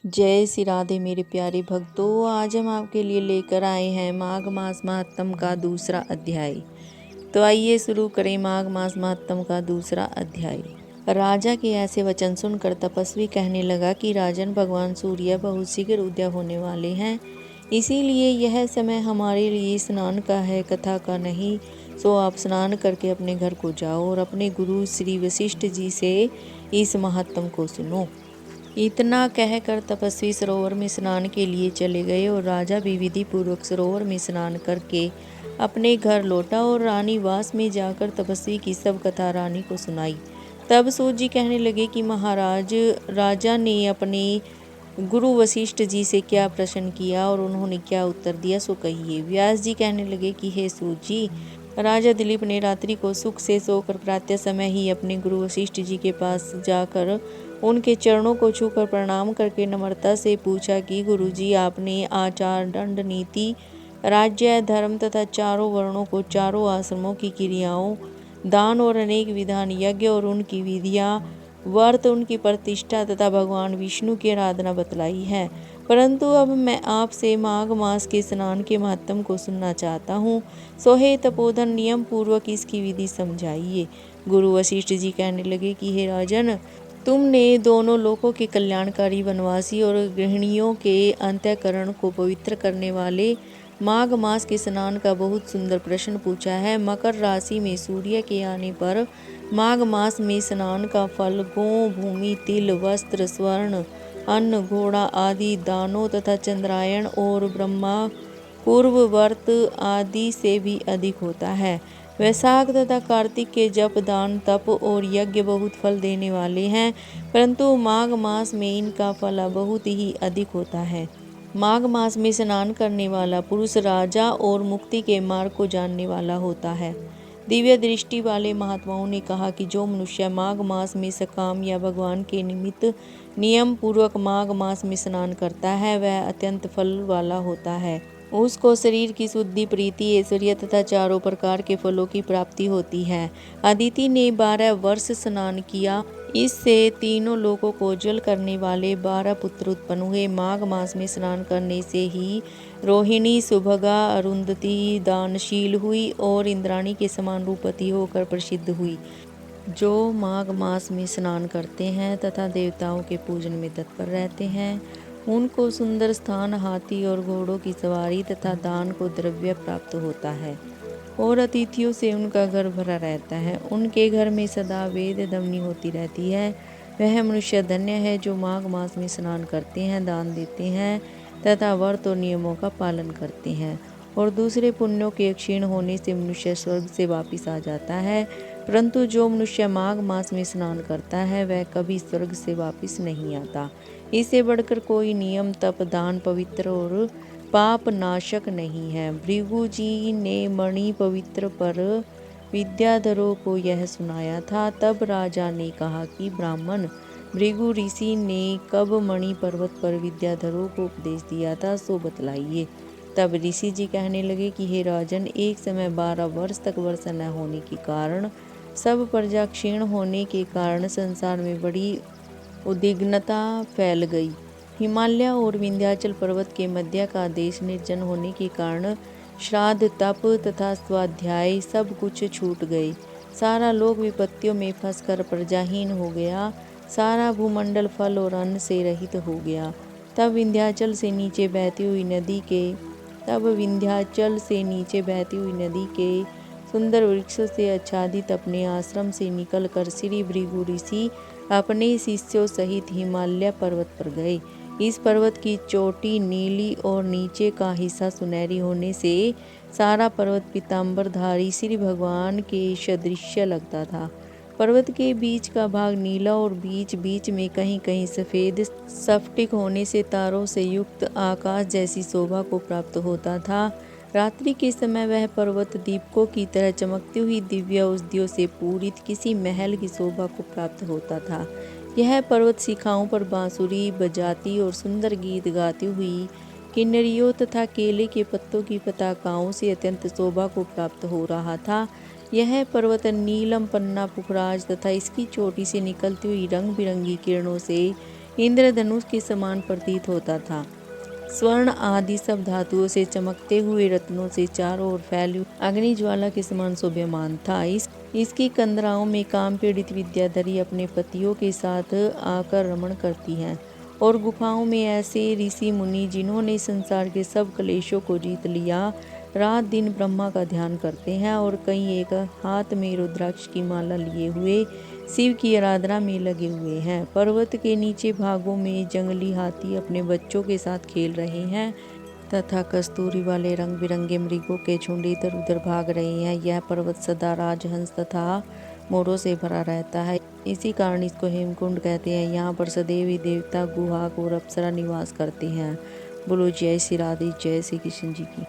जय श्री राधे मेरे प्यारे भक्तों। आज हम आपके लिए लेकर आए हैं माघ मास महात्म का दूसरा अध्याय। तो आइए शुरू करें माघ मास महात्म का दूसरा अध्याय। राजा के ऐसे वचन सुनकर तपस्वी कहने लगा कि राजन, भगवान सूर्य बहुत शीघ्र उदय होने वाले हैं, इसीलिए यह समय हमारे लिए स्नान का है, कथा का नहीं। सो आप स्नान करके अपने घर को जाओ और अपने गुरु श्री वशिष्ठ जी से इस महात्म को सुनो। इतना कहकर तपस्वी सरोवर में स्नान के लिए चले गए और राजा भी विधि पूर्वक सरोवर में स्नान करके अपने घर लौटा और रानी वास में जाकर तपस्वी की सब कथा रानी को सुनाई। तब सूत जी कहने लगे कि महाराज, राजा ने अपने गुरु वशिष्ठ जी से क्या प्रश्न किया और उन्होंने क्या उत्तर दिया, सो कहिए। व्यास जी कहने लगे कि हे सूत जी, राजा दिलीप ने रात्रि को सुख से सोकर प्रातः समय ही अपने गुरु वशिष्ठ जी के पास जाकर उनके चरणों को छूकर प्रणाम करके नम्रता से पूछा कि गुरुजी, आपने आचार, दंड, नीति, राज्य, धर्म तथा चारों वर्णों को, चारों आश्रमों की क्रियाओं, दान और अनेक विधान, यज्ञ और उनकी विधियां, व्रत, उनकी प्रतिष्ठा तथा भगवान विष्णु की आराधना बतलाई है। परंतु अब मैं आपसे माघ मास के स्नान के महत्व को सुनना चाहता हूँ। सो हे तपोधन, नियम पूर्वक इसकी विधि समझाइए। गुरु वशिष्ठ जी कहने लगे कि हे राजन, तुमने दोनों लोकों के कल्याणकारी, वनवासी और गृहिणियों के अंतःकरण को पवित्र करने वाले माघ मास के स्नान का बहुत सुंदर प्रश्न पूछा है। मकर राशि में सूर्य के आने पर माघ मास में स्नान का फल गौ, भूमि, तिल, वस्त्र, स्वर्ण, अन्न, घोड़ा आदि दानों तथा चंद्रायण और ब्रह्मा पूर्व व्रत आदि से भी अधिक होता है। वैशाख तथा कार्तिक के जप, दान, तप और यज्ञ बहुत फल देने वाले हैं, परंतु माघ मास में इनका फल बहुत ही अधिक होता है। माघ मास में स्नान करने वाला पुरुष राजा और मुक्ति के मार्ग को जानने वाला होता है। दिव्य दृष्टि वाले महात्माओं ने कहा कि जो मनुष्य माघ मास में सकाम या भगवान के निमित्त नियम पूर्वक माघ मास में स्नान करता है, वह अत्यंत फल वाला होता है। उसको शरीर की शुद्धि, प्रीति, ऐश्वर्य तथा चारों प्रकार के फलों की प्राप्ति होती है। अदिति ने 12 वर्ष स्नान किया, इससे तीनों लोगों को जल करने वाले 12 पुत्र उत्पन्न हुए। माघ मास में स्नान करने से ही रोहिणी, सुभगा, अरुंधति दानशील हुई और इंद्राणी के समान रूपवती होकर प्रसिद्ध हुई। जो माघ मास में स्नान करते हैं तथा देवताओं के पूजन में तत्पर रहते हैं, उनको सुंदर स्थान, हाथी और घोड़ों की सवारी तथा दान को द्रव्य प्राप्त होता है और अतिथियों से उनका घर भरा रहता है। उनके घर में सदा वेद ध्वनि होती रहती है। वह मनुष्य धन्य है जो माघ मास में स्नान करते हैं, दान देते हैं तथा व्रत और नियमों का पालन करते हैं। और दूसरे पुण्यों के क्षीण होने से मनुष्य स्वर्ग से वापिस आ जाता है, परंतु जो मनुष्य माघ मास में स्नान करता है वह कभी स्वर्ग से वापिस नहीं आता। इससे बढ़कर कोई नियम, तप, दान पवित्र और पाप नाशक नहीं है। भृगु जी ने मणि पवित्र पर विद्याधरों को यह सुनाया था। तब राजा ने कहा कि ब्राह्मण, भृगु ऋषि ने कब मणि पर्वत पर विद्याधरों को उपदेश दिया था, सो बतलाइए। तब ऋषि जी कहने लगे कि हे राजन, एक समय 12 वर्ष तक वर्षा न होने के कारण, सब प्रजा क्षीण होने के कारण संसार में बड़ी उद्विग्नता फैल गई। हिमालय और विंध्याचल पर्वत के मध्य का देश निर्जन होने के कारण श्राद्ध, तप तथा स्वाध्याय सब कुछ छूट गए। सारा लोक विपत्तियों में फंसकर प्रजाहीन हो गया। सारा भूमंडल फल और अन्न से रहित हो गया। तब विंध्याचल से नीचे बहती हुई नदी के सुंदर वृक्षों से आच्छादित अपने आश्रम से निकलकर श्री भृगु ऋषि अपने शिष्यों सहित हिमालय पर्वत पर गए। इस पर्वत की चोटी नीली और नीचे का हिस्सा सुनहरी होने से सारा पर्वत पीताम्बरधारी श्री भगवान के सदृश्य लगता था। पर्वत के बीच का भाग नीला और बीच बीच में कहीं कहीं सफ़ेद स्फटिक होने से तारों से युक्त आकाश जैसी शोभा को प्राप्त होता था। रात्रि के समय वह पर्वत दीपकों की तरह चमकती हुई दिव्य औषधियों से पूरित किसी महल की शोभा को प्राप्त होता था। यह पर्वत शिखाओं पर बांसुरी बजाती और सुंदर गीत गाती हुई किन्नरियों तथा केले के पत्तों की पताकाओं से अत्यंत शोभा को प्राप्त हो रहा था। यह पर्वत नीलम, पन्ना, पुखराज तथा इसकी चोटी से निकलती हुई रंग बिरंगी किरणों से इंद्रधनुष के समान प्रतीत होता था। स्वर्ण आदि सब धातुओं से चमकते हुए रत्नों से चारों ओर फैली अग्नि ज्वाला के समान शोभ्यमान था। इसकी कंदराओं में काम पीड़ित विद्याधरी अपने पतियों के साथ आकर रमण करती हैं और गुफाओं में ऐसे ऋषि मुनि जिन्होंने संसार के सब क्लेशों को जीत लिया रात दिन ब्रह्मा का ध्यान करते हैं और कई एक हाथ में रुद्राक्ष की माला लिए हुए शिव की आराधना में लगे हुए हैं। पर्वत के नीचे भागों में जंगली हाथी अपने बच्चों के साथ खेल रहे हैं तथा कस्तूरी वाले रंग बिरंगे मृगों के झुंड इधर उधर भाग रहे हैं। यह पर्वत सदा राजहंस तथा मोरों से भरा रहता है, इसी कारण इसको हेमकुंड कहते हैं। यहाँ पर सदैव ही देवता, गुहाग और अप्सरा निवास करते हैं। बोलो जय श्री राधे, जय श्री कृष्ण जी की।